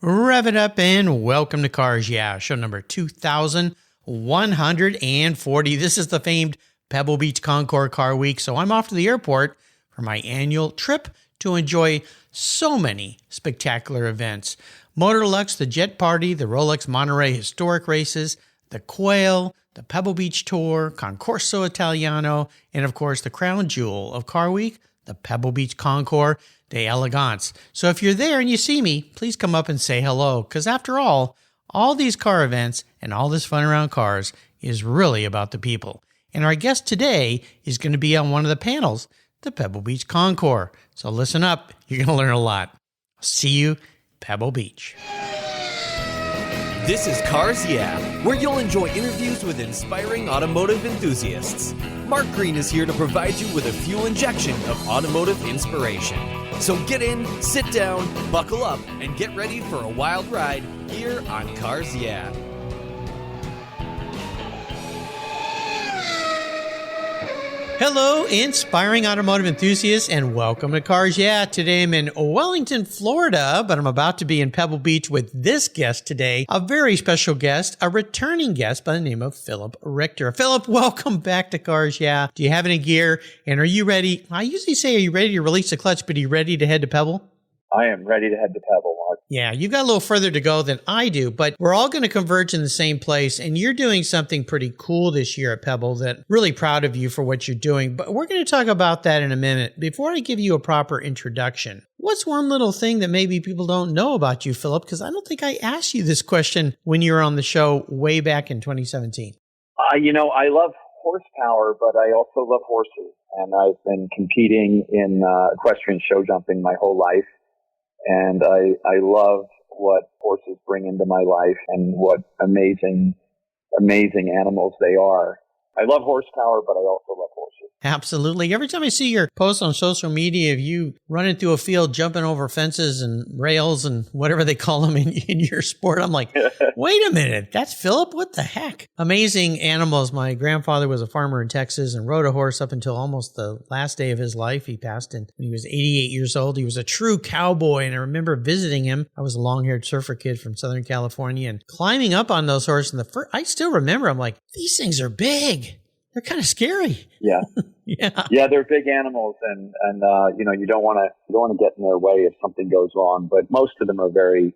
Rev it up and welcome to Cars Yeah, show number 2140. This is the famed Pebble Beach Concours Car Week, so I'm off to the airport for my annual trip to enjoy so many spectacular events. Motorlux, the Jet Party, the Rolex Monterey Historic Races, the Quail, the Pebble Beach Tour, Concorso Italiano, and of course the crown jewel of Car Week, the Pebble Beach Concours de Elegance. So if you're there and you see me, please come up and say hello, because after all these car events and all this fun around cars is really about the people. And our guest today is going to be on one of the panels, the Pebble Beach Concours. So listen up, you're going to learn a lot. See you, Pebble Beach. This is Cars Yeah, where you'll enjoy interviews with inspiring automotive enthusiasts. Mark Green is here to provide you with a fuel injection of automotive inspiration. So get in, sit down, buckle up, and get ready for a wild ride here on Cars Yeah. Hello, inspiring automotive enthusiasts, and welcome to Cars Yeah. Today I'm in Wellington, Florida, but I'm about to be in Pebble Beach with this guest today, a very special guest, a returning guest by the name of Phillip Richter. Phillip, welcome back to Cars Yeah. Do you have any gear, and are you ready? I usually say, are you ready to release the clutch, but are you ready to head to Pebble? I am ready to head to Pebble, Mark. Yeah, you got a little further to go than I do, but we're all going to converge in the same place, and you're doing something pretty cool this year at Pebble that I'm really proud of you for what you're doing, but we're going to talk about that in a minute. Before I give you a proper introduction, what's one little thing that maybe people don't know about you, Phillip? Because I don't think I asked you this question when you were on the show way back in 2017. I love horsepower, but I also love horses, and I've been competing in equestrian show jumping my whole life. And I love what horses bring into my life and what amazing animals they are. I love horsepower, but I also love horses. Absolutely. Every time I see your posts on social media of you running through a field, jumping over fences and rails and whatever they call them in your sport, I'm like, wait a minute, that's Phillip? What the heck? Amazing animals. My grandfather was a farmer in Texas and rode a horse up until almost the last day of his life. He passed when he was 88 years old. He was a true cowboy, and I remember visiting him. I was a long-haired surfer kid from Southern California and climbing up on those horses. And I still remember, I'm like, these things are big. They're kind of scary. Yeah. Yeah, they're big animals, and you don't want to get in their way if something goes wrong. But most of them are very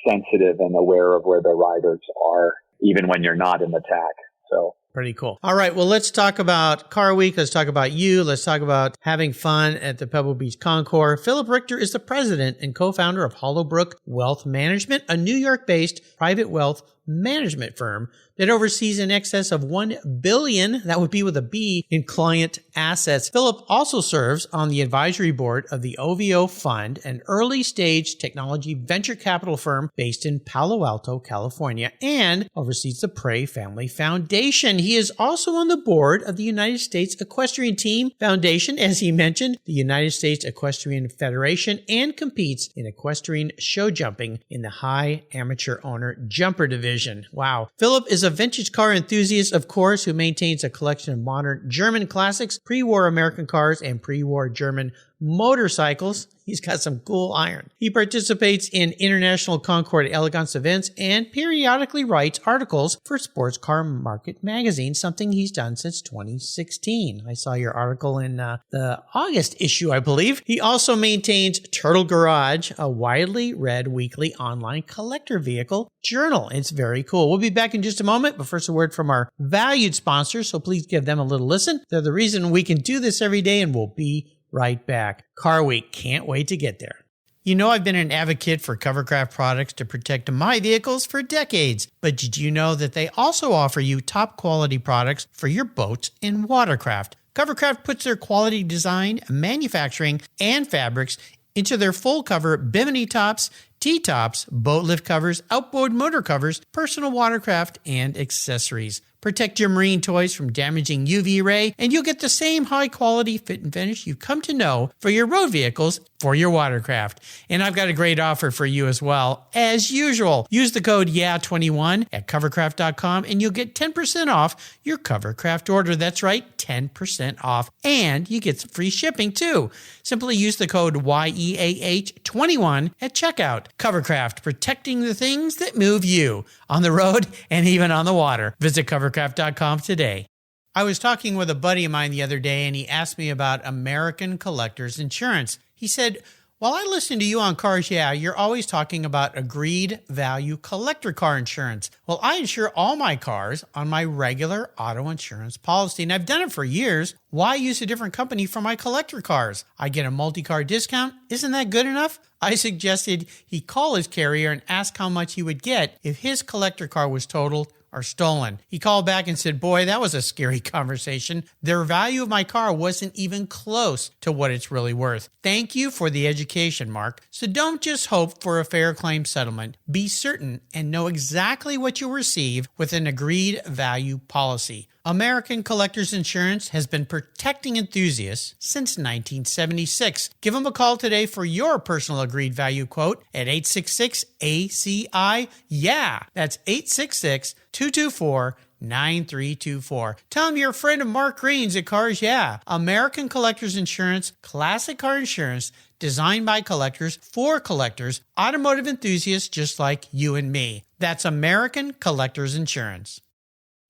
sensitive and aware of where their riders are, even when you're not in the tack. So pretty cool. All right, well, let's talk about Car Week. Let's talk about you. Let's talk about having fun at the Pebble Beach Concours. Phillip Richter is the president and co-founder of Hollow Brook Wealth Management, a New York-based private wealth management firm that oversees in excess of $1 billion, that would be with a B, in client assets. Phillip also serves on the advisory board of the OVO Fund, an early-stage technology venture capital firm based in Palo Alto, California, and oversees the Prey Family Foundation. He is also on the board of the United States Equestrian Team Foundation, as he mentioned, the United States Equestrian Federation, and competes in equestrian show jumping in the high amateur owner jumper division. Wow. Phillip is a vintage car enthusiast, of course, who maintains a collection of modern German classics, pre-war American cars, and pre-war German motorcycles. He's got some cool iron. He participates in international Concours d'Elegance events and periodically writes articles for Sports Car Market magazine, something he's done since 2016. I saw your article in the August issue, I believe. He also maintains Turtle Garage, a widely read weekly online collector vehicle journal. It's very cool. We'll be back in just a moment, but first a word from our valued sponsors, so please give them a little listen. They're the reason we can do this every day, and we'll be right back. Car Week, can't wait to get there. You know, I've been an advocate for Covercraft products to protect my vehicles for decades, but did you know that they also offer you top quality products for your boats and watercraft? Covercraft puts their quality design, manufacturing, and fabrics into their full cover bimini tops, T-tops, boat lift covers, outboard motor covers, personal watercraft, and accessories. Protect your marine toys from damaging UV ray, and you'll get the same high-quality fit and finish you've come to know for your road vehicles for your watercraft. And I've got a great offer for you as well. As usual, use the code YEAH21 at covercraft.com, and you'll get 10% off your Covercraft order. That's right, 10% off. And you get some free shipping, too. Simply use the code YEAH21 at checkout. Covercraft, protecting the things that move you on the road and even on the water. Visit covercraft.com today. I was talking with a buddy of mine the other day, and he asked me about American Collectors Insurance. He said, while I listen to you on Cars Yeah, you're always talking about agreed value collector car insurance. Well, I insure all my cars on my regular auto insurance policy, and I've done it for years. Why use a different company for my collector cars? I get a multi-car discount. Isn't that good enough? I suggested he call his carrier and ask how much he would get if his collector car was totaled or stolen. He called back and said, boy, that was a scary conversation. The value of my car wasn't even close to what it's really worth. Thank you for the education, Mark. So don't just hope for a fair claim settlement. Be certain and know exactly what you'll receive with an agreed value policy. American Collectors Insurance has been protecting enthusiasts since 1976. Give them a call today for your personal agreed value quote at 866-ACI-YEAH. That's 866-224-9324. Tell them you're a friend of Mark Green's at Cars Yeah. American Collectors Insurance, classic car insurance, designed by collectors for collectors, automotive enthusiasts just like you and me. That's American Collectors Insurance.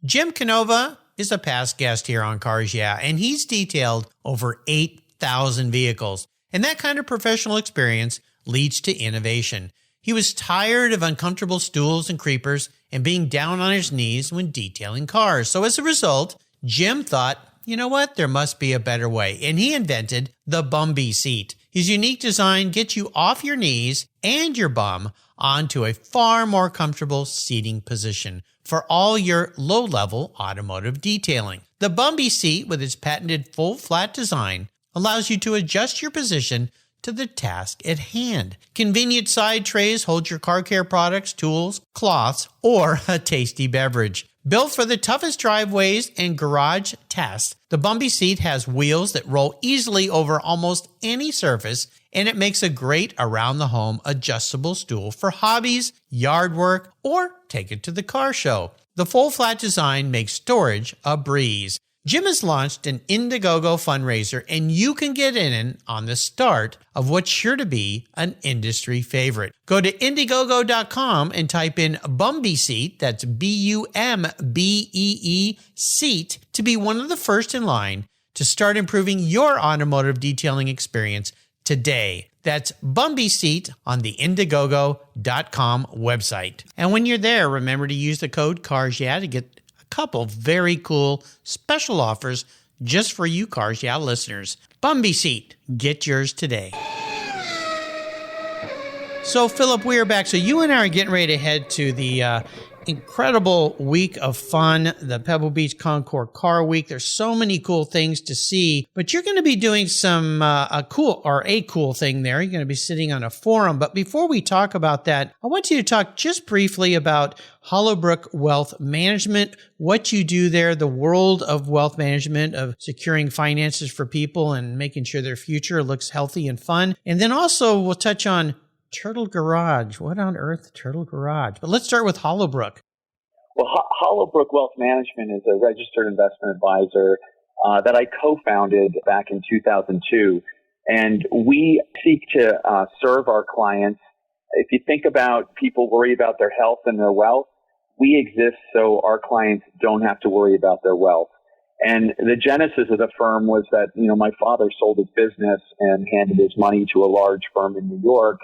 Jim Canova is a past guest here on Cars Yeah, and he's detailed over 8,000 vehicles. And that kind of professional experience leads to innovation. He was tired of uncomfortable stools and creepers and being down on his knees when detailing cars. So as a result, Jim thought, you know what, there must be a better way. And he invented the Bumby seat. His unique design gets you off your knees and your bum onto a far more comfortable seating position for all your low-level automotive detailing. The Bumby seat, with its patented full flat design, allows you to adjust your position to the task at hand. Convenient side trays hold your car care products, tools, cloths, or a tasty beverage. Built for the toughest driveways and garage tasks, the Bumby seat has wheels that roll easily over almost any surface, and it makes a great around-the-home adjustable stool for hobbies, yard work, or take it to the car show. The full flat design makes storage a breeze. Jim has launched an Indiegogo fundraiser, and you can get in on the start of what's sure to be an industry favorite. Go to Indiegogo.com and type in Bumby Seat, that's Bumbee seat, to be one of the first in line to start improving your automotive detailing experience today. That's Bumby Seat on the Indiegogo.com website. And when you're there, remember to use the code CARSYEAH to get a couple very cool special offers just for you Cars Yeah listeners. Bumby Seat, get yours today. So, Phillip, we are back. So you and I are getting ready to head to the incredible week of fun, the Pebble Beach Concours Car Week. There's so many cool things to see, but you're going to be doing some a cool thing there. You're going to be sitting on a forum. But before we talk about that, I want you to talk just briefly about Hollowbrook Wealth Management, what you do there, the world of wealth management, of securing finances for people and making sure their future looks healthy and fun. And then also we'll touch on Turtle Garage. What on earth, Turtle Garage? But let's start with Hollowbrook. Well, Hollowbrook Wealth Management is a registered investment advisor that I co-founded back in 2002. And we seek to serve our clients. If you think about people worry about their health and their wealth, we exist so our clients don't have to worry about their wealth. And the genesis of the firm was that, my father sold his business and handed his money to a large firm in New York.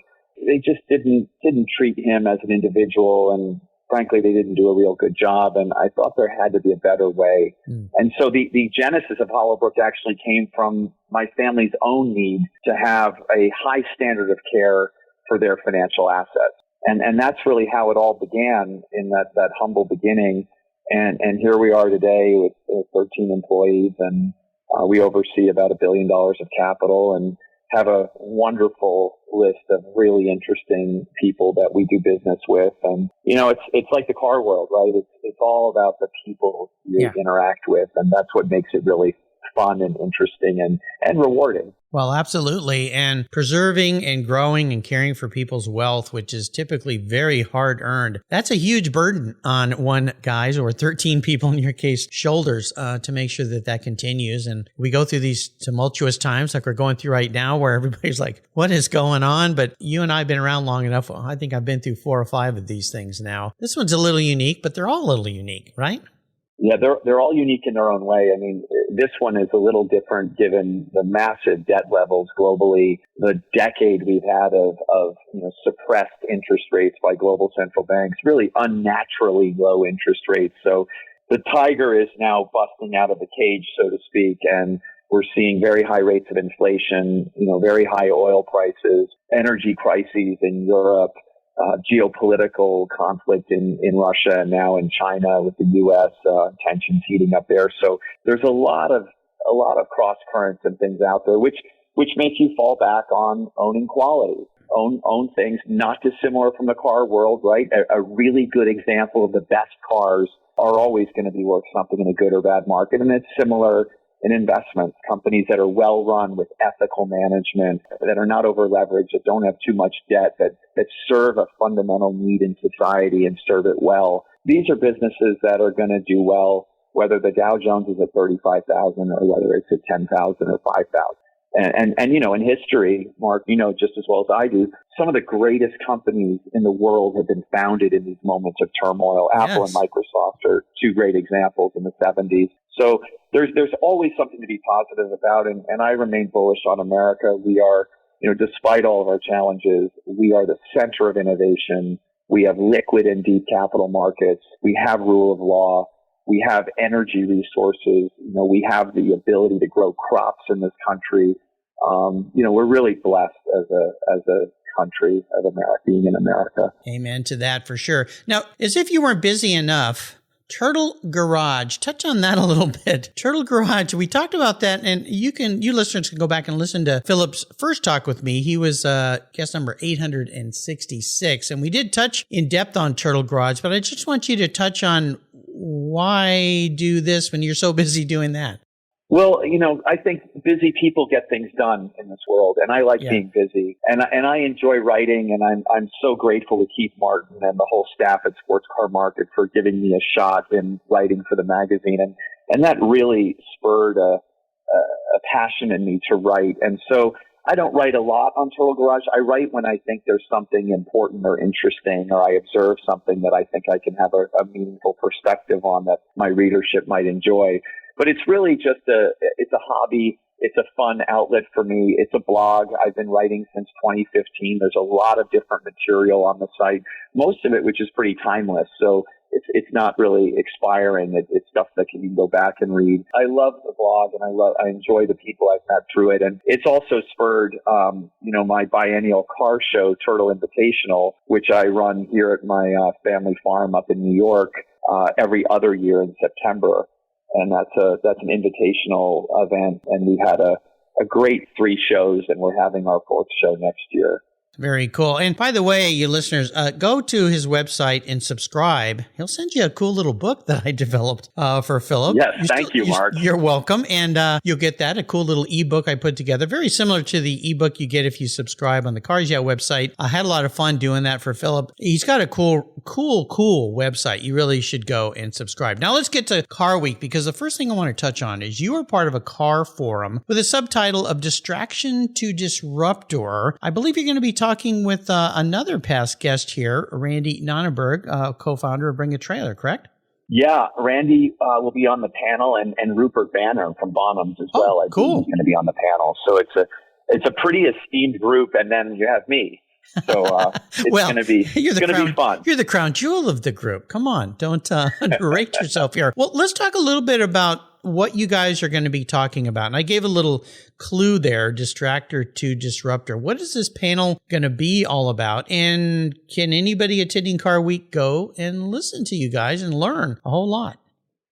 They just didn't treat him as an individual, and frankly, they didn't do a real good job. And I thought there had to be a better way. And so the genesis of Hollowbrook actually came from my family's own need to have a high standard of care for their financial assets. And that's really how it all began, in that humble beginning. And here we are today with 13 employees, and we oversee about $1 billion of capital and have a wonderful list of really interesting people that we do business with. And, it's like the car world, right? It's all about the people you interact with. And that's what makes it really fun and interesting and rewarding. Well, absolutely. And preserving and growing and caring for people's wealth, which is typically very hard earned, that's a huge burden on one guy's or 13 people in your case shoulders to make sure that that continues. And we go through these tumultuous times like we're going through right now where everybody's like, what is going on? But you and I have been around long enough. I think I've been through 4 or 5 of these things now. This one's a little unique, but they're all a little unique, right? Yeah, they're all unique in their own way. I mean, this one is a little different given the massive debt levels globally, the decade we've had of suppressed interest rates by global central banks, really unnaturally low interest rates. So the tiger is now busting out of the cage, so to speak, and we're seeing very high rates of inflation, very high oil prices, energy crises in Europe, geopolitical conflict in Russia and now in China with the U.S. Tensions heating up there. So there's a lot of cross currents and things out there, which make you fall back on owning quality, own things not dissimilar from the car world, right? A really good example of the best cars are always going to be worth something in a good or bad market, and it's similar in investments, companies that are well run with ethical management, that are not over leveraged, that don't have too much debt, that serve a fundamental need in society and serve it well. These are businesses that are going to do well, whether the Dow Jones is at 35,000 or whether it's at 10,000 or 5,000. And in history, Mark, just as well as I do, some of the greatest companies in the world have been founded in these moments of turmoil. Apple and Microsoft are 2 great examples in the 70s. So there's always something to be positive about, and I remain bullish on America. We are, despite all of our challenges, we are the center of innovation. We have liquid and deep capital markets. We have rule of law. We have energy resources. We have the ability to grow crops in this country. We're really blessed as a country of America, being in America. Amen to that for sure. Now, as if you weren't busy enough, Turtle Garage, touch on that a little bit. Turtle Garage, we talked about that, and you listeners can go back and listen to Philip's first talk with me. He was guest number 866, and we did touch in depth on Turtle Garage, but I just want you to touch on why do this when you're so busy doing that. Well, I think busy people get things done in this world, and I like being busy, and I enjoy writing, and I'm so grateful to Keith Martin and the whole staff at Sports Car Market for giving me a shot in writing for the magazine, and that really spurred a passion in me to write. And so I don't write a lot on Turtle Garage. I write when I think there's something important or interesting, or I observe something that I think I can have a meaningful perspective on that my readership might enjoy. But it's really just it's a hobby. It's a fun outlet for me. It's a blog. I've been writing since 2015. There's a lot of different material on the site, most of it which is pretty timeless. So it's not really expiring. It's stuff that you can go back and read. I love the blog, and I enjoy the people I've met through it. And it's also spurred, my biennial car show, Turtle Invitational, which I run here at my family farm up in New York every other year in September. And that's an invitational event, and we've had a great 3 shows, and we're having our 4th show next year. Very cool. And by the way, you listeners, go to his website and subscribe. He'll send you a cool little book that I developed for Phillip. Yes, thank you, Mark. You're welcome. And you'll get that, a cool little ebook I put together, very similar to the ebook you get if you subscribe on the Cars Yeah website. I had a lot of fun doing that for Phillip. He's got a cool website. You really should go and subscribe. Now let's get to Car Week, because the first thing I want to touch on is you are part of a car forum with a subtitle of Distraction to Disruptor. I believe you're going to be talking with another past guest here, Randy Nonnenberg, co-founder of Bring a Trailer, correct? Yeah, Randy will be on the panel, and Rupert Banner from Bonhams as well. I cool. think he's going to be on the panel. So it's a pretty esteemed group, and then you have me. So it's going to be fun. You're the crown jewel of the group. Come on, don't underrate yourself here. Well, let's talk a little bit about what you guys are going to be talking about. And I gave a little clue there, distractor to disruptor. What is this panel going to be all about? And can anybody attending Car Week go and listen to you guys and learn a whole lot?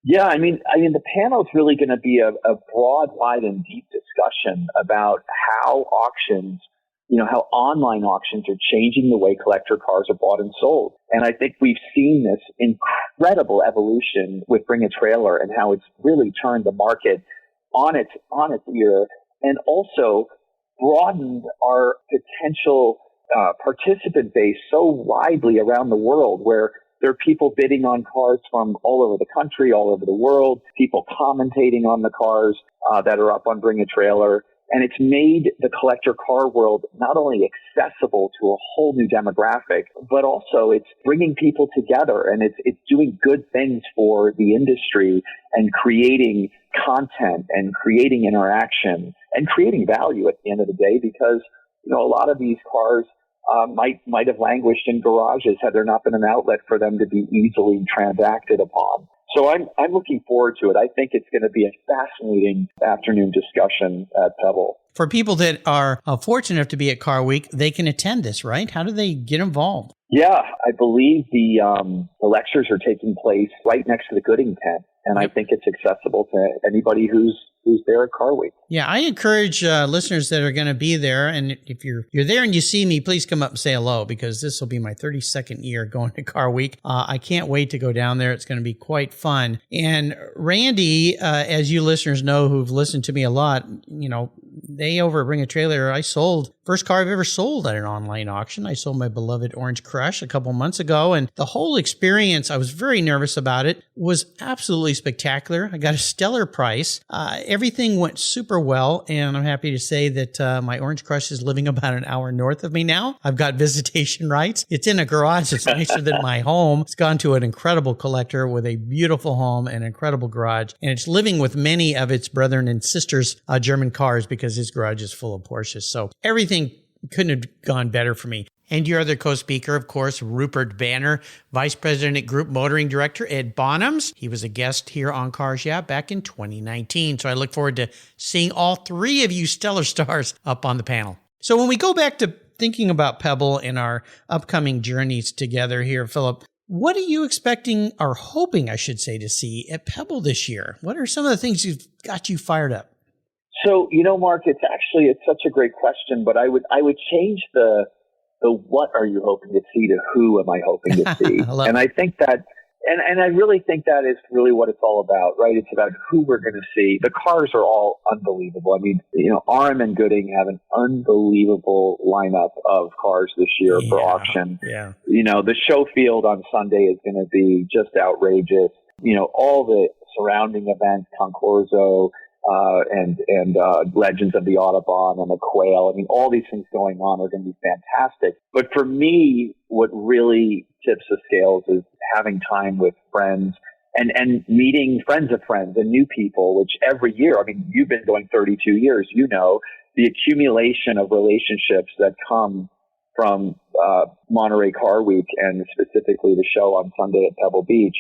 Yeah, I mean, the panel is really going to be a broad, wide, and deep discussion about how auctions, how online auctions are changing the way collector cars are bought and sold. And I think we've seen this incredible evolution with Bring a Trailer and how it's really turned the market on its ear. And also, broadened our potential participant base so widely around the world, where there are people bidding on cars from all over the country, all over the world, people commentating on the cars that are up on Bring a Trailer. And it's made the collector car world not only accessible to a whole new demographic, but also it's bringing people together, and it's doing good things for the industry and creating content and creating interaction and creating value at the end of the day, because, a lot of these cars might have languished in garages had there not been an outlet for them to be easily transacted upon. So I'm looking forward to it. I think it's going to be a fascinating afternoon discussion at Pebble. For people that are fortunate enough to be at Car Week, they can attend this, right? How do they get involved? Yeah, I believe the lectures are taking place right next to the Gooding tent, and I think it's accessible to anybody who's there at Car Week. Yeah, I encourage listeners that are going to be there, and if you're there and you see me, please come up and say hello, because this will be my 32nd year going to Car Week. I can't wait to go down there. It's going to be quite fun. And Randy, as you listeners know who've listened to me a lot, they over at Bring a Trailer, I sold first car I've ever sold at an online auction. I sold my beloved Orange Crush a couple months ago, and the whole experience, I was very nervous about it, was absolutely spectacular. I got a stellar price. Everything went super well, and I'm happy to say that my Orange Crush is living about an hour north of me now. I've got visitation rights. It's in a garage that's nicer than my home. It's gone to an incredible collector with a beautiful home and incredible garage, and it's living with many of its brethren and sisters German cars, because his garage is full of Porsches. So everything couldn't have gone better for me. And your other co-speaker, of course, Rupert Banner, Vice President at Group Motoring Director at Bonhams. He was a guest here on Cars Yeah back in 2019. So I look forward to seeing all three of you stellar stars up on the panel. So when we go back to thinking about Pebble and our upcoming journeys together here, Phillip, what are you expecting, or hoping, I should say, to see at Pebble this year? What are some of the things you've got you fired up? So, Mark, it's such a great question, but I would change the what are you hoping to see to who am I hoping to see? And I think that, and I really think that is really what it's all about, right? It's about who we're going to see. The cars are all unbelievable. I mean, RM and Gooding have an unbelievable lineup of cars this year for auction. Yeah. The show field on Sunday is going to be just outrageous. All the surrounding events, Concorso, and Legends of the Autobahn and the Quail. I mean, all these things going on are going to be fantastic. But for me, what really tips the scales is having time with friends and meeting friends of friends and new people, which every year, I mean, you've been going 32 years, the accumulation of relationships that come from Monterey Car Week and specifically the show on Sunday at Pebble Beach.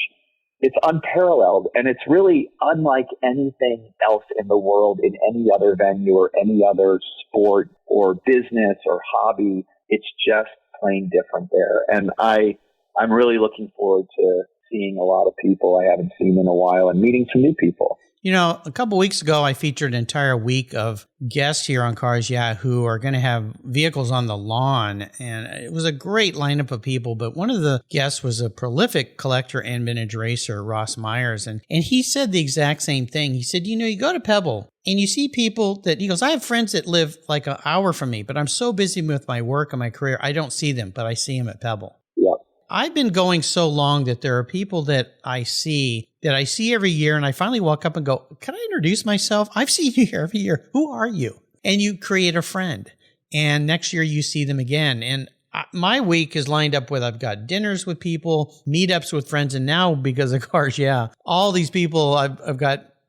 It's unparalleled, and it's really unlike anything else in the world in any other venue or any other sport or business or hobby. It's just plain different there. And I'm really looking forward to seeing a lot of people I haven't seen in a while and meeting some new people. A couple weeks ago, I featured an entire week of guests here on Cars Yeah who are going to have vehicles on the lawn. And it was a great lineup of people. But one of the guests was a prolific collector and vintage racer, Ross Myers. And he said the exact same thing. He said, you go to Pebble and you see people he goes, I have friends that live like an hour from me, but I'm so busy with my work and my career, I don't see them, but I see them at Pebble. Yep. I've been going so long that there are people that I see every year, and I finally walk up and go, can I introduce myself? I've seen you here every year. Who are you? And you create a friend. And next year you see them again. And my week is lined up with, I've got dinners with people, meetups with friends, and now because of Cars Yeah, all these people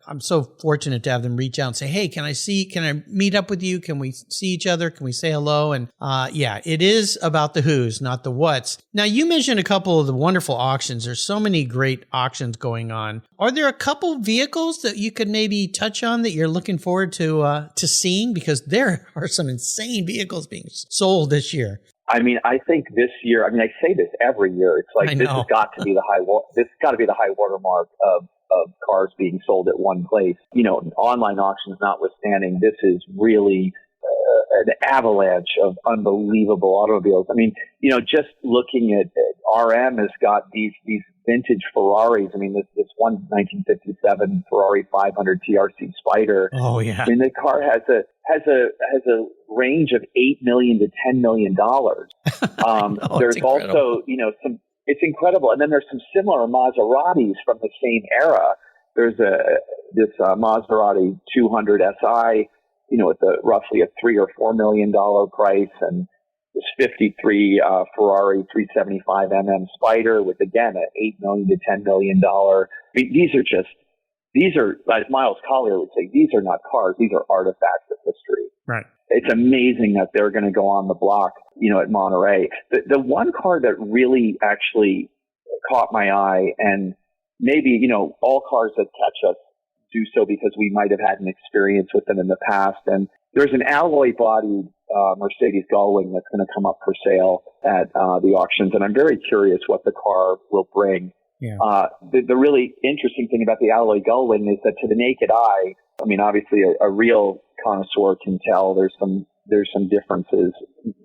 I'm so fortunate to have them reach out and say, hey, can I meet up with you? Can we see each other? Can we say hello? And it is about the who's, not the what's. Now, you mentioned a couple of the wonderful auctions. There's so many great auctions going on. Are there a couple vehicles that you could maybe touch on that you're looking forward to seeing? Because there are some insane vehicles being sold this year. I mean, I think this year, I say this every year. It's like, this has got to be the high watermark of cars being sold at one place. Online auctions notwithstanding, this is really an avalanche of unbelievable automobiles. I mean, just looking at RM has got these vintage Ferraris. I mean, this one 1957 Ferrari 500 Trc Spider. Oh yeah. I mean, the car has a range of $8 million to $10 million. There's also, it's incredible. And then there's some similar Maseratis from the same era. There's this Maserati 200 SI, with roughly a $3 or $4 million price, and this 53 Ferrari 375 Spider with, again, a $8 million to $10 million. I mean, these are, as Miles Collier would say, these are not cars. These are artifacts of history. Right. It's amazing that they're going to go on the block, at Monterey. The one car that really actually caught my eye, and maybe, all cars that catch us do so because we might have had an experience with them in the past. And there's an alloy-bodied Mercedes Gullwing that's going to come up for sale at the auctions, and I'm very curious what the car will bring. Yeah. The really interesting thing about the alloy Gullwing is that to the naked eye, I mean, obviously a real connoisseur can tell there's some differences,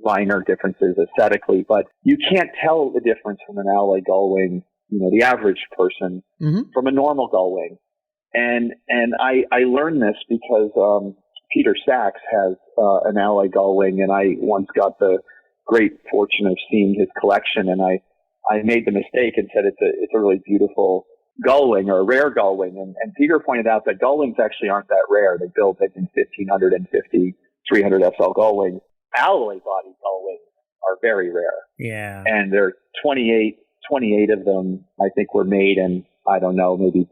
minor differences aesthetically, but you can't tell the difference from an alloy Gullwing, the average person, from a normal Gullwing. And I learned this because Peter Sachs has an alloy Gullwing, and I once got the great fortune of seeing his collection, and I made the mistake and said it's a really beautiful Gullwing, or a rare Gullwing, and Peter pointed out that Gullwings actually aren't that rare. They build, I think, 1,550 300 SL Gullwings. Alloy body Gullwings are very rare. Yeah. And there are 28 of them, I think, were made, and I don't know, maybe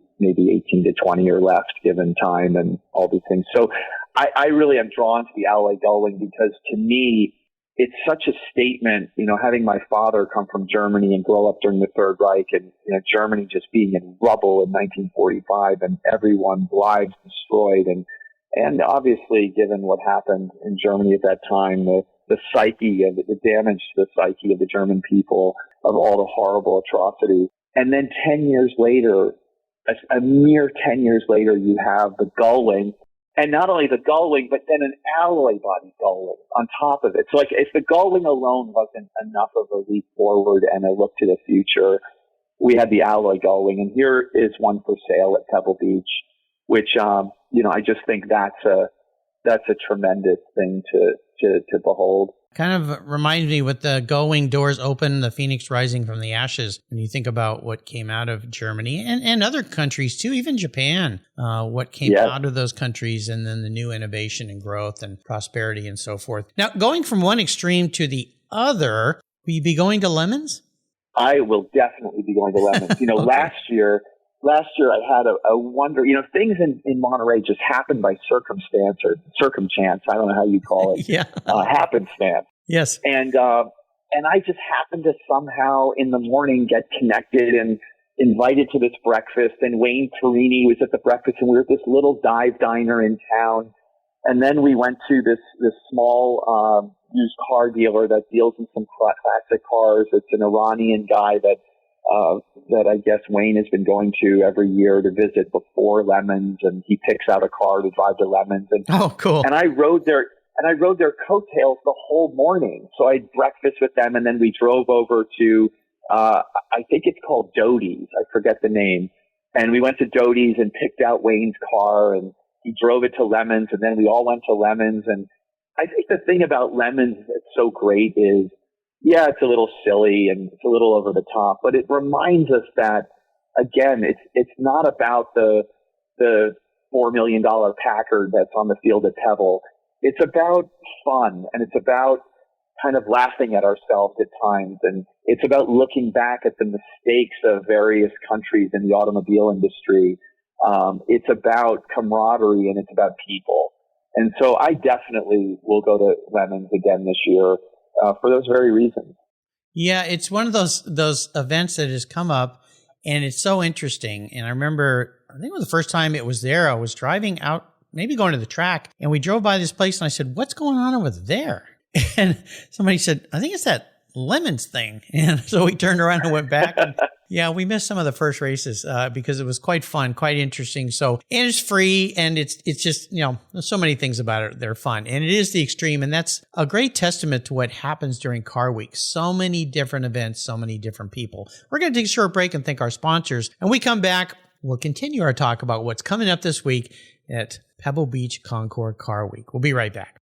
18 to 20 are left given time and all these things. So I really am drawn to the alloy Gullwing because, to me, it's such a statement, having my father come from Germany and grow up during the Third Reich, and, Germany just being in rubble in 1945 and everyone's lives destroyed. And obviously, given what happened in Germany at that time, the psyche of the damage to the psyche of the German people, of all the horrible atrocities. And then 10 years later, a mere 10 years later, you have the Gullwing. And not only the Gullwing, but then an alloy body Gullwing on top of it. So, if the Gullwing alone wasn't enough of a leap forward and a look to the future, we had the alloy Gullwing. And here is one for sale at Pebble Beach, which, I just think that's a tremendous thing to behold. Kind of reminds me with the Gullwing doors open, the phoenix rising from the ashes. When you think about what came out of Germany and other countries too, even Japan, what came out of those countries, and then the new innovation and growth and prosperity and so forth. Now, going from one extreme to the other, will you be going to Lemons? I will definitely be going to Lemons. Okay. Last year I had a wonder, things in Monterey just happened by circumstance or circumchance. I don't know how you call it. Yeah. Happenstance. Yes. And I just happened to somehow in the morning get connected and invited to this breakfast, and Wayne Torini was at the breakfast, and we were at this little dive diner in town. And then we went to this small used car dealer that deals in some classic cars. It's an Iranian guy that I guess Wayne has been going to every year to visit before Lemons, and he picks out a car to drive to Lemons. And, oh, cool. And I rode their coattails the whole morning. So I had breakfast with them, and then we drove over to, I think it's called Doty's. I forget the name. And we went to Doty's and picked out Wayne's car, and he drove it to Lemons, and then we all went to Lemons. And I think the thing about Lemons that's so great is, yeah, it's a little silly and it's a little over the top, but it reminds us that, again, it's not about the $4 million Packard that's on the field at Pebble. It's about fun, and it's about kind of laughing at ourselves at times, and it's about looking back at the mistakes of various countries in the automobile industry. It's about camaraderie, and it's about people. And so I definitely will go to Lemons again this year. For those very reasons. Yeah, it's one of those events that has come up, and it's so interesting. And I remember, I think it was the first time it was there. I was driving out, maybe going to the track, and we drove by this place, and I said, "What's going on over there?" And somebody said, "I think it's that Lemons thing." And so we turned around and went back, Yeah, we missed some of the first races because it was quite fun, quite interesting. So, and it's free, and it's just, there's so many things about it. They're fun, and it is the extreme, and that's a great testament to what happens during Car Week. So many different events, so many different people. We're going to take a short break and thank our sponsors. And we come back, we'll continue our talk about what's coming up this week at Pebble Beach Concours Car Week. We'll be right back.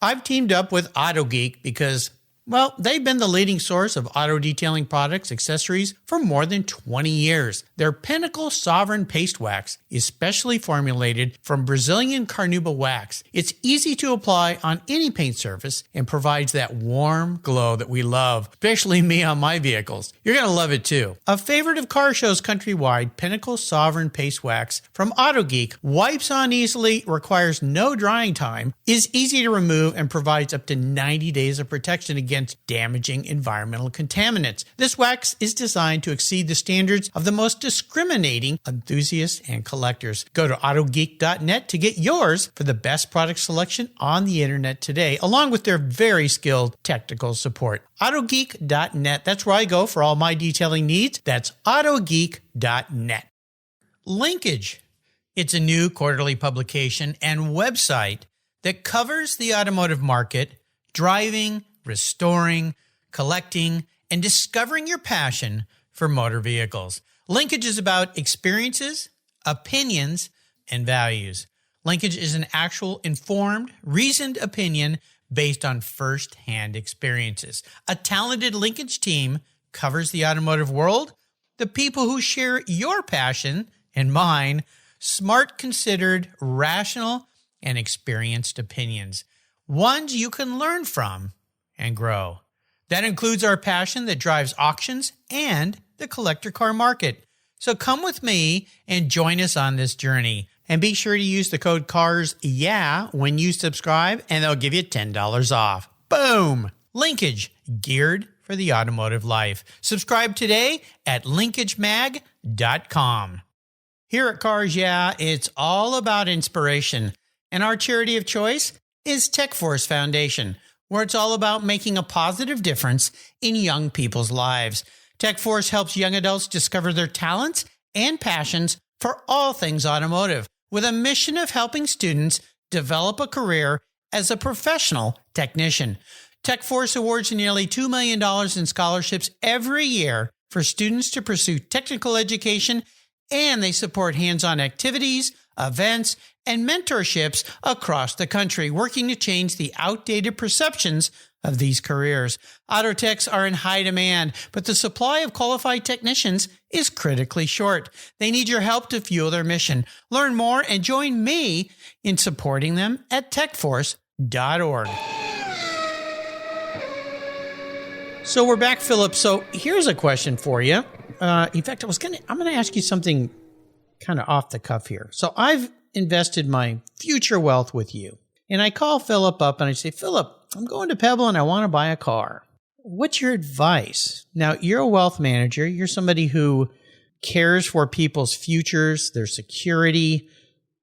I've teamed up with Auto Geek because, well, they've been the leading source of auto detailing products, accessories for more than 20 years. Their Pinnacle Sovereign Paste Wax is specially formulated from Brazilian carnauba wax. It's easy to apply on any paint surface and provides that warm glow that we love, especially me on my vehicles. You're going to love it too. A favorite of car shows countrywide, Pinnacle Sovereign Paste Wax from Auto Geek wipes on easily, requires no drying time, is easy to remove, and provides up to 90 days of protection against damaging environmental contaminants. This wax is designed to exceed the standards of the most discriminating enthusiasts and collectors. Go to autogeek.net to get yours for the best product selection on the internet today, along with their very skilled technical support. Autogeek.net. That's where I go for all my detailing needs. That's autogeek.net. Linkage. It's a new quarterly publication and website that covers the automotive market, driving, restoring, collecting, and discovering your passion for motor vehicles. Linkage is about experiences, opinions, and values. Linkage is an actual informed, reasoned opinion based on first-hand experiences. A talented linkage team covers the automotive world, the people who share your passion and mine, smart, considered, rational, and experienced opinions. Ones you can learn from and grow. That includes our passion that drives auctions and the collector car market. So come with me and join us on this journey. And be sure to use the code CARSYEAH when you subscribe, and they'll give you $10 off. Boom! Linkage, geared for the automotive life. Subscribe today at linkagemag.com. Here at Cars Yeah, it's all about inspiration. And our charity of choice is Tech Force Foundation, where it's all about making a positive difference in young people's lives. Tech Force helps young adults discover their talents and passions for all things automotive, with a mission of helping students develop a career as a professional technician. Tech Force awards nearly $2 million in scholarships every year for students to pursue technical education, and they support hands-on activities, events, and mentorships across the country, working to change the outdated perceptions of these careers. Auto techs are in high demand, but the supply of qualified technicians is critically short. They need your help to fuel their mission. Learn more and join me in supporting them at techforce.org. So we're back, Phillip. So here's a question for you. In fact, I'm going to ask you something kind of off the cuff here. So I've invested my future wealth with you. And I call Phillip up and I say, Phillip, I'm going to Pebble and I want to buy a car. What's your advice? Now, you're a wealth manager. You're somebody who cares for people's futures, their security.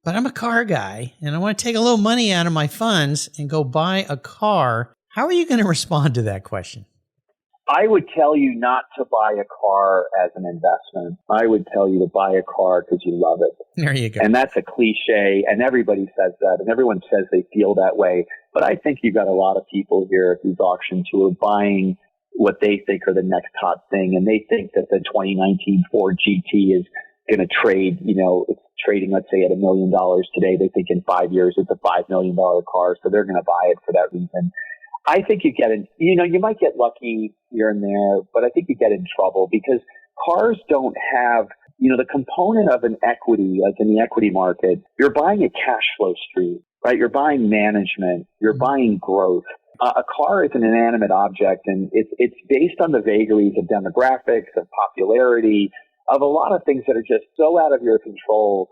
But I'm a car guy and I want to take a little money out of my funds and go buy a car. How are you going to respond to that question? I would tell you not to buy a car as an investment. I would tell you to buy a car because you love it. There you go. And that's a cliche, and everybody says that, and everyone says they feel that way. But I think you've got a lot of people here at these auctions who are buying what they think are the next hot thing, and they think that the 2019 Ford GT is going to trade, it's trading, let's say, at $1 million today. They think in 5 years it's a $5 million car, so they're going to buy it for that reason. I think you might get lucky here and there, but I think you get in trouble because cars don't have, the component of an equity, like in the equity market, you're buying a cash flow stream, right? You're buying management, you're buying growth. A car is an inanimate object, and it's based on the vagaries of demographics, of popularity, of a lot of things that are just so out of your control.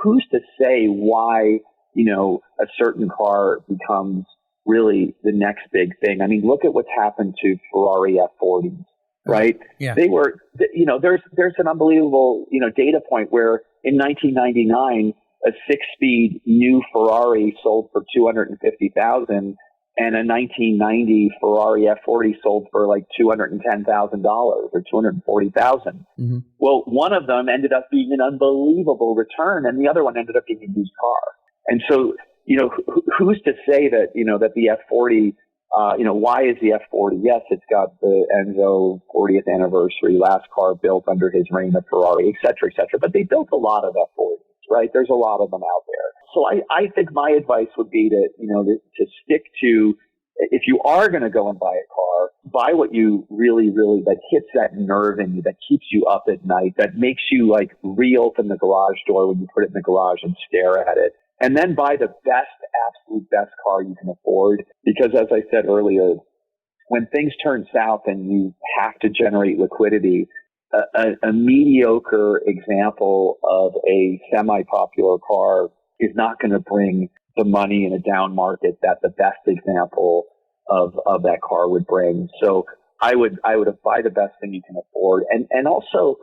Who's to say why, a certain car becomes really the next big thing? I mean, look at what's happened to Ferrari F40s, right? Yeah. They were, there's an unbelievable, data point where in 1999, a 6-speed new Ferrari sold for $250,000, and a 1990 Ferrari F40 sold for like $210,000 or $240,000. Mm-hmm. Well, one of them ended up being an unbelievable return, and the other one ended up being a used car. And so, who's to say that, that the F40, why is the F40? Yes, it's got the Enzo 40th anniversary, last car built under his reign of Ferrari, et cetera, et cetera. But they built a lot of F40s, right? There's a lot of them out there. So I think my advice would be to stick to, if you are going to go and buy a car, buy what you really, really, that hits that nerve in you, that keeps you up at night, that makes you like reopen the garage door when you put it in the garage and stare at it. And then buy the absolute best car you can afford. Because as I said earlier, when things turn south and you have to generate liquidity, a mediocre example of a semi-popular car is not going to bring the money in a down market that the best example of that car would bring. So I would buy the best thing you can afford. And also,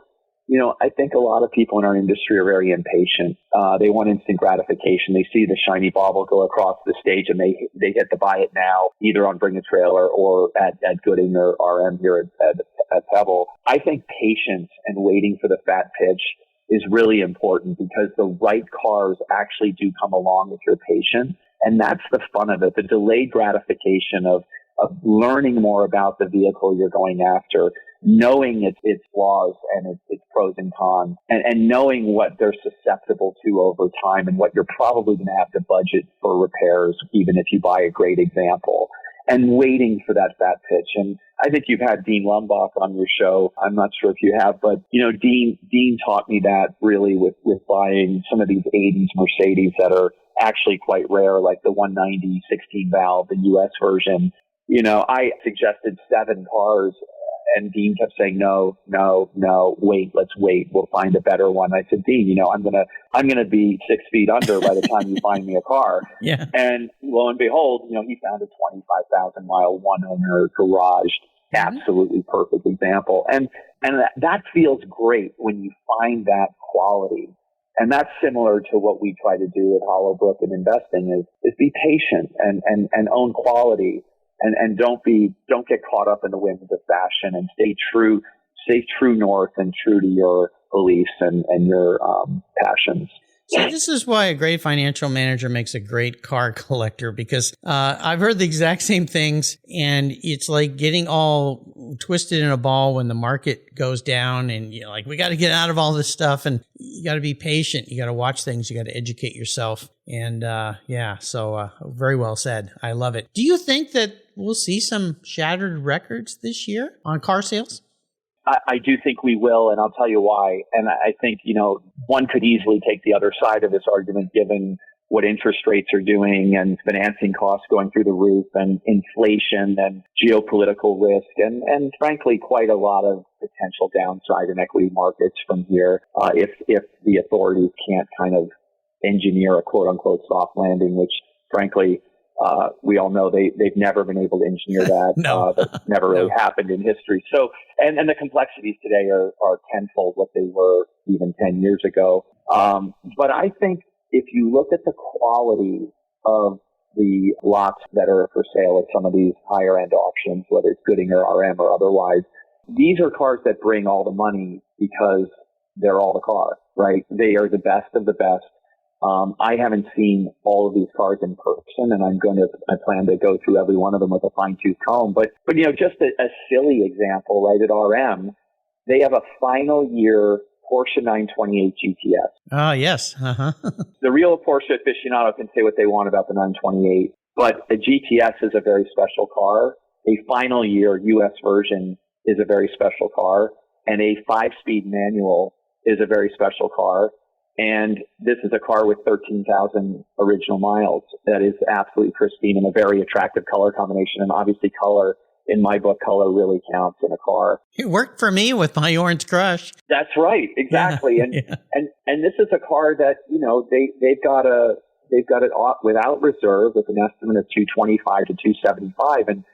I think a lot of people in our industry are very impatient. They want instant gratification. They see the shiny bauble go across the stage and they get to buy it now, either on Bring a Trailer or at Gooding or RM here at Pebble. I think patience and waiting for the fat pitch is really important, because the right cars actually do come along if you're patient. And that's the fun of it, the delayed gratification of learning more about the vehicle you're going after, knowing its flaws and its pros and cons, and knowing what they're susceptible to over time and what you're probably going to have to budget for repairs, even if you buy a great example, and waiting for that fat pitch. And I think you've had Dean Lumbach on your show. I'm not sure if you have, but Dean taught me that really with buying some of these 80s Mercedes that are actually quite rare, like the 190 16 valve, the US version. I suggested 7 cars, and Dean kept saying, no, wait, let's wait. We'll find a better one. I said, Dean, I'm going to be 6 feet under by the time you find me a car. Yeah. And lo and behold, he found a 25,000 mile one owner garaged, absolutely perfect example. And that feels great when you find that quality. And that's similar to what we try to do at Hollowbrook in investing is be patient and own quality. And don't get caught up in the winds of fashion, and stay true north and true to your beliefs and your passions. So this is why a great financial manager makes a great car collector, because I've heard the exact same things, and it's like getting all twisted in a ball when the market goes down, and we got to get out of all this stuff, and you got to be patient. You got to watch things. You got to educate yourself. And so very well said. I love it. Do you think that we'll see some shattered records this year on car sales? I do think we will, and I'll tell you why. And I think, one could easily take the other side of this argument, given what interest rates are doing and financing costs going through the roof and inflation and geopolitical risk and frankly, quite a lot of potential downside in equity markets from here if the authorities can't kind of engineer a quote-unquote soft landing, which frankly, we all know they've never been able to engineer that. No. That's never really happened in history. So, and the complexities today are tenfold what they were even 10 years ago. But I think if you look at the quality of the lots that are for sale at some of these higher end auctions, whether it's Gooding or RM or otherwise, these are cars that bring all the money because they're all the car, right? They are the best of the best. I haven't seen all of these cars in person, and I plan to go through every one of them with a fine-tooth comb. But just a silly example, right? At RM, they have a final year Porsche 928 GTS. Oh, yes. Uh-huh. The real Porsche aficionado can say what they want about the 928, but the GTS is a very special car. A final year US version is a very special car, and a 5-speed manual is a very special car. And this is a car with 13,000 original miles that is absolutely pristine and a very attractive color combination. And obviously color, in my book, color really counts in a car. It worked for me with my Orange Crush. That's right. Exactly. Yeah. And this is a car that, they've got it without reserve with an estimate of 225 to 275. And,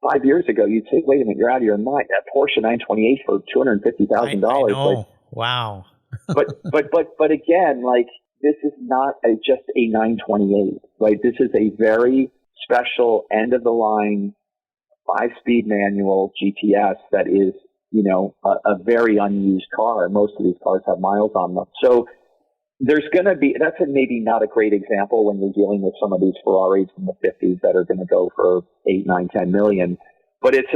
5 years ago, you'd say, wait a minute, you're out of your mind. That Porsche 928 for $250,000. I know. Wow. but again, like, this is not just a 928, right? This is a very special end-of-the-line 5-speed manual GTS that is, a very unused car. Most of these cars have miles on them. So there's going to be, that's maybe not a great example when you're dealing with some of these Ferraris from the 50s that are going to go for 8, 9, 10 million. But it's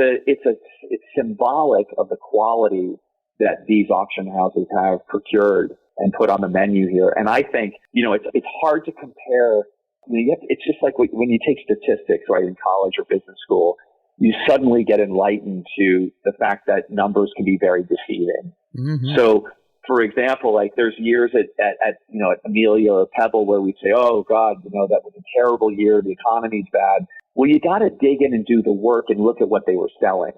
symbolic of the quality that these auction houses have procured and put on the menu here. And I think, it's hard to compare. It's just like when you take statistics, right, in college or business school, you suddenly get enlightened to the fact that numbers can be very deceiving. Mm-hmm. So, for example, like there's years at Amelia or Pebble where we say, oh God, that was a terrible year. The economy's bad. Well, you got to dig in and do the work and look at what they were selling.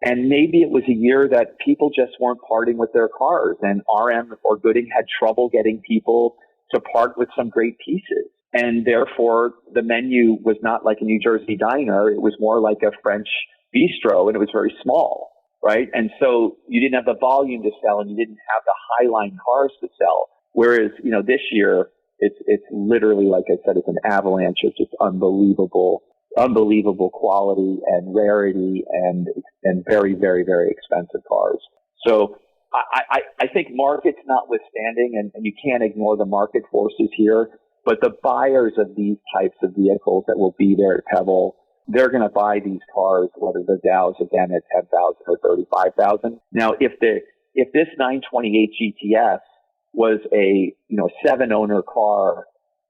And maybe it was a year that people just weren't parting with their cars, and RM or Gooding had trouble getting people to part with some great pieces. And therefore, the menu was not like a New Jersey diner. It was more like a French bistro, and it was very small, right? And so you didn't have the volume to sell, and you didn't have the high-line cars to sell. Whereas, this year, it's literally, like I said, it's an avalanche of just unbelievable quality and rarity and very, very, very expensive cars. So I think markets notwithstanding, and you can't ignore the market forces here, but the buyers of these types of vehicles that will be there at Pebble, they're going to buy these cars, whether the Dow's again at 10,000 or 35,000. Now, if this 928 GTS was a 7-owner car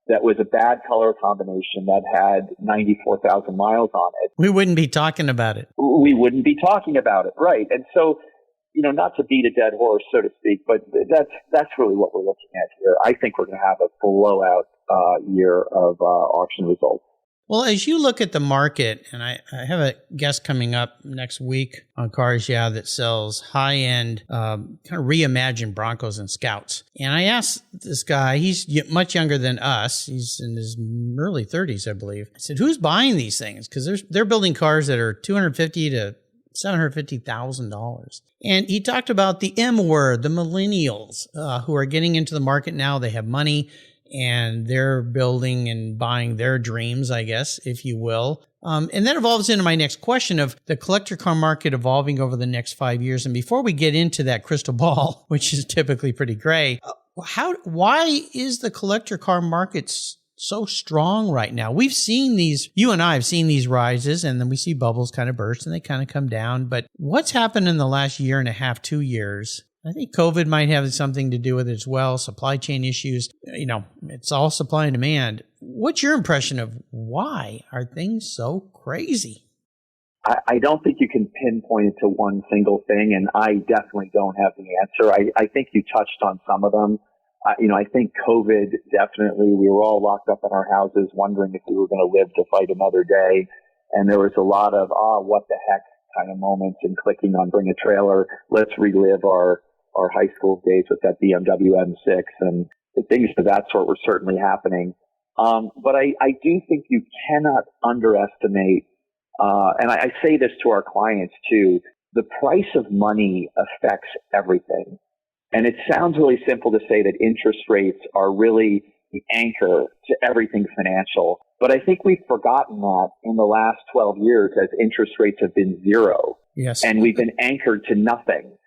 that was a bad color combination that had 94,000 miles on it, we wouldn't be talking about it. We wouldn't be talking about it, right? And so, not to beat a dead horse, so to speak, but that's really what we're looking at here. I think we're going to have a blowout year of auction results. Well, as you look at the market, and I have a guest coming up next week on Cars Yeah that sells high-end, kind of reimagined Broncos and Scouts. And I asked this guy, he's much younger than us. He's in his early 30s, I believe. I said, who's buying these things? Because they're building cars that are $250,000 to $750,000. And he talked about the M word, the millennials who are getting into the market now. They have money, and they're building and buying their dreams, I guess, if you will. And that evolves into my next question of the collector car market evolving over the next 5 years. And before we get into that crystal ball, which is typically pretty gray, why is the collector car market so strong right now? We've seen these, you and I have seen these rises, and then we see bubbles kind of burst and they kind of come down. But what's happened in the last year and a half, 2 years? I think COVID might have something to do with it as well. Supply chain issues, it's all supply and demand. What's your impression of why are things so crazy? I don't think you can pinpoint it to one single thing, and I definitely don't have the answer. I think you touched on some of them. I think COVID, definitely, we were all locked up in our houses wondering if we were going to live to fight another day. And there was a lot of, what the heck kind of moments and clicking on bring a trailer. Let's relive our high school days with that BMW M6, and things of that sort were certainly happening. But I do think you cannot underestimate, and I say this to our clients too, the price of money affects everything. And it sounds really simple to say that interest rates are really the anchor to everything financial. But I think we've forgotten that in the last 12 years as interest rates have been zero. Yes. And we've been anchored to nothing.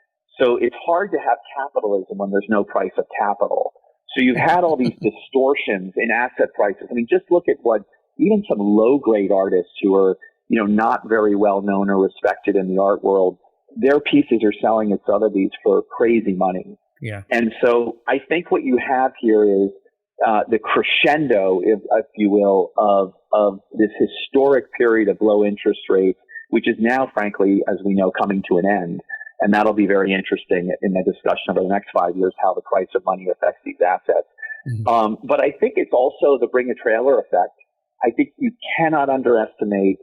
So it's hard to have capitalism when there's no price of capital. So you've had all these distortions in asset prices. I mean, just look at what even some low-grade artists who are, not very well known or respected in the art world, their pieces are selling at Sotheby's for crazy money. Yeah. And so I think what you have here is the crescendo, if you will, of this historic period of low interest rates, which is now, frankly, as we know, coming to an end. And that'll be very interesting in the discussion over the next 5 years, how the price of money affects these assets. Mm-hmm. But I think it's also the bring a trailer effect. I think you cannot underestimate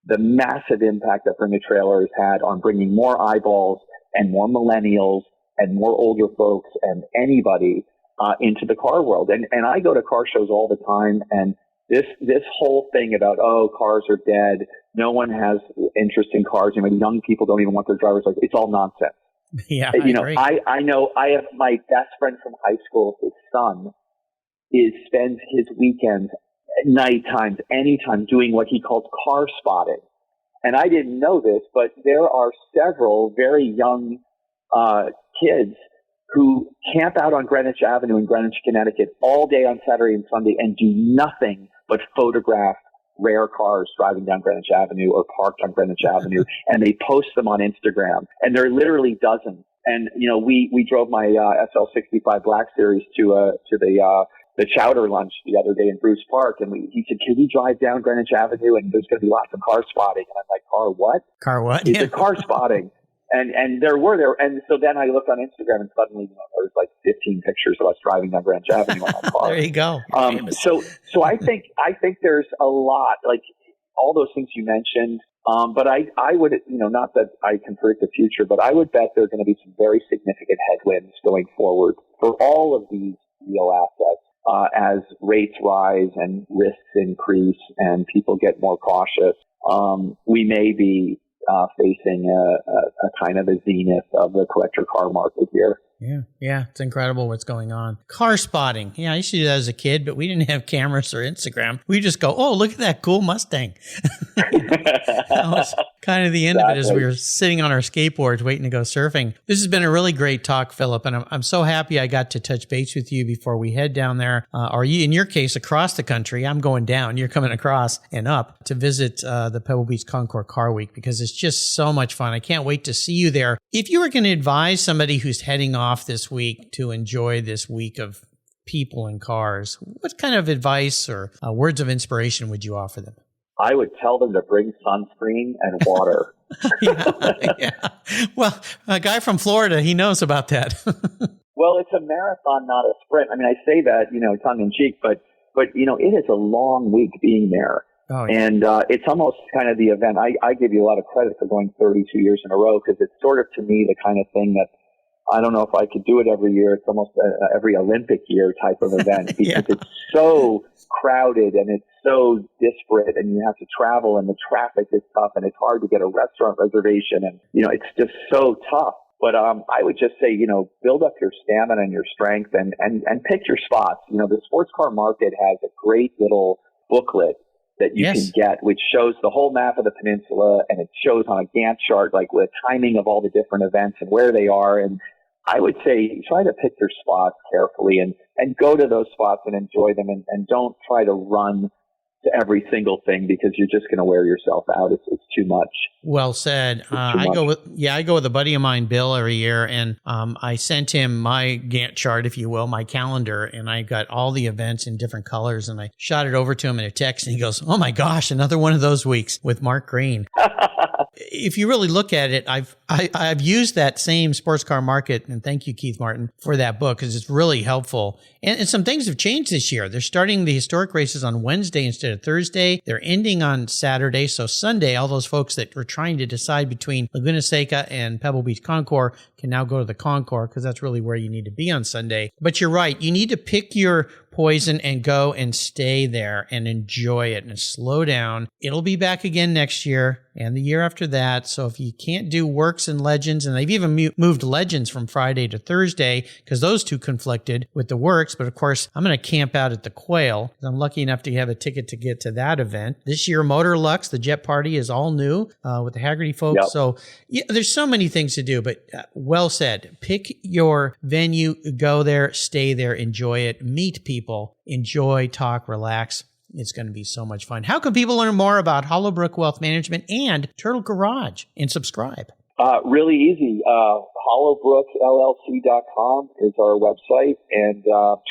the massive impact that bring a trailer has had on bringing more eyeballs and more millennials and more older folks and anybody into the car world. And I go to car shows all the time, and this whole thing about, cars are dead, no one has interest in cars, young people don't even want their driver's license, it's all nonsense. Yeah, I know I have my best friend from high school, his son spends his weekends night times, anytime, doing what he calls car spotting. And I didn't know this, but there are several very young kids who camp out on Greenwich Avenue in Greenwich, Connecticut all day on Saturday and Sunday and do nothing but photograph rare cars driving down Greenwich Avenue or parked on Greenwich Avenue, and they post them on Instagram. And there are literally dozens. And, you know, we drove my SL65 Black Series to the chowder lunch the other day in Bruce Park, and he said, "Can we drive down Greenwich Avenue? And there's going to be lots of car spotting." And I'm like, "Car what?" Car what? He said, "Car spotting." And there were there. And so then I looked on Instagram, and suddenly, you know, there was like 15 pictures of us driving down Greenwich Avenue on my car. There you go. So I think there's a lot, like all those things you mentioned. But I would, you know, not that I can predict the future, but I would bet there are going to be some very significant headwinds going forward for all of these real assets as rates rise and risks increase and people get more cautious. We may be facing a kind of a zenith of the collector car market here. Yeah, it's incredible what's going on. Car spotting. Yeah, I used to do that as a kid, but we didn't have cameras or Instagram. We just go, "Oh, look at that cool Mustang." That was kind of the end of it as we were sitting on our skateboards waiting to go surfing. This has been a really great talk, Phillip, and I'm so happy I got to touch base with you before we head down there. Or you, in your case, across the country. I'm going down. You're coming across and up to visit the Pebble Beach Concours Car Week because it's just so much fun. I can't wait to see you there. If you were going to advise somebody who's heading off this week to enjoy this week of people and cars, what kind of advice or words of inspiration would you offer them? I would tell them to bring sunscreen and water. Yeah. Well, a guy from Florida, he knows about that. Well, it's a marathon, not a sprint. I mean, I say that, you know, tongue in cheek, but you know, it is a long week being there. Oh, yeah. And it's almost kind of the event. I give you a lot of credit for going 32 years in a row because it's sort of, to me, the kind of thing that I don't know if I could do it every year. It's almost every Olympic year type of event because it's so crowded and it's so disparate and you have to travel and the traffic is tough and it's hard to get a restaurant reservation and, you know, it's just so tough. But I would just say, you know, build up your stamina and your strength and pick your spots. You know, the sports car market has a great little booklet that you can get, which shows the whole map of the peninsula and it shows on a Gantt chart, like with timing of all the different events and where they are. And I would say try to pick your spots carefully and go to those spots and enjoy them and don't try to run to every single thing because you're just going to wear yourself out. It's too much. Well said. I go with a buddy of mine, Bill, every year, and I sent him my Gantt chart, if you will, my calendar, and I got all the events in different colors, and I shot it over to him in a text, and he goes, "Oh my gosh, another one of those weeks with Mark Green." If you really look at it, I've used that same sports car market, and thank you, Keith Martin, for that book because it's really helpful. And some things have changed this year. They're starting the historic races on Wednesday instead of Thursday. They're ending on Saturday. So Sunday, all those folks that were trying to decide between Laguna Seca and Pebble Beach Concours can now go to the Concours because that's really where you need to be on Sunday. But you're right. You need to pick your poison and go and stay there and enjoy it and slow down. It'll be back again next year and the year after that. So if you can't do Works and Legends, and they've even moved Legends from Friday to Thursday because those two conflicted with the Works. But of course, I'm going to camp out at the Quail. I'm lucky enough to have a ticket to get to that event. This year, Motor Lux, the Jet Party, is all new with the Haggerty folks. Yep. So yeah, there's so many things to do, but well said. Pick your venue, go there, stay there, enjoy it, meet people, enjoy, talk, relax. It's going to be so much fun. How can people learn more about Hollow Brook Wealth Management and Turtle Garage and subscribe? Really easy. HollowbrookLLC.com is our website, and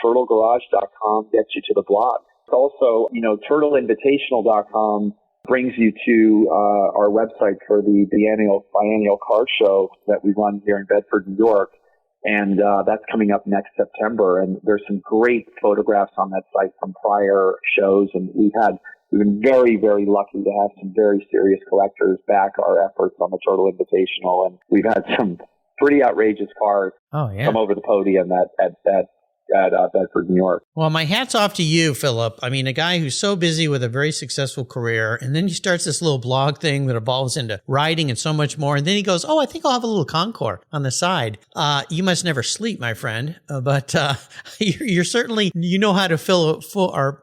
TurtleGarage.com gets you to the blog. Also, you know, TurtleInvitational.com brings you to our website for the biennial car show that we run here in Bedford, New York. And that's coming up next September. And there's some great photographs on that site from prior shows. And we've been very, very lucky to have some very serious collectors back our efforts on the Turtle Invitational. And we've had some pretty outrageous cars come over the podium at at Bedford, New York. Well, my hat's off to you, Phillip. I mean, a guy who's so busy with a very successful career, and then he starts this little blog thing that evolves into writing and so much more. And then he goes, I think I'll have a little Concours on the side. You must never sleep, my friend. But you're certainly, you know how to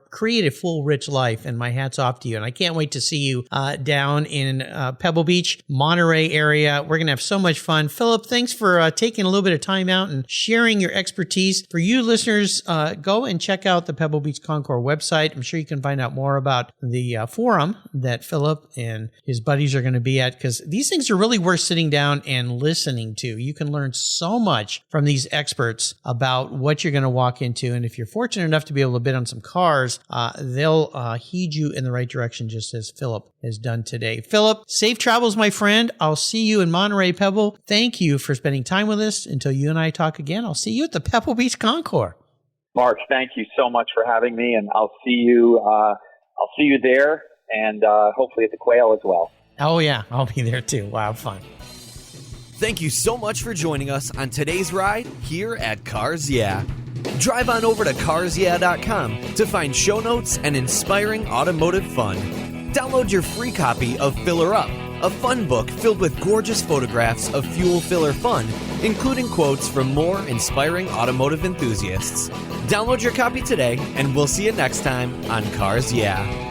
create a full, rich life, and my hat's off to you. And I can't wait to see you down in Pebble Beach, Monterey area. We're going to have so much fun. Phillip, thanks for taking a little bit of time out and sharing your expertise. For you listeners, go and check out the Pebble Beach Concours website. I'm sure you can find out more about the forum that Phillip and his buddies are going to be at, because these things are really worth sitting down and listening to. You can learn so much from these experts about what you're going to walk into. And if you're fortunate enough to be able to bid on some cars, they'll heed you in the right direction, just as Phillip has done today. Phillip, safe travels, my friend. I'll see you in Monterey, Pebble. Thank you for spending time with us. Until you and I talk again, I'll see you at the Pebble Beach Concours. Mark, thank you so much for having me, and I'll see you there, and hopefully at the Quail as well. Oh yeah, I'll be there too. Wow, fun. Thank you so much for joining us on today's ride here at Cars Yeah. Drive on over to carsyeah.com to find show notes and inspiring automotive fun. Download your free copy of Filler Up, a fun book filled with gorgeous photographs of fuel filler fun, including quotes from more inspiring automotive enthusiasts. Download your copy today, and we'll see you next time on Cars Yeah.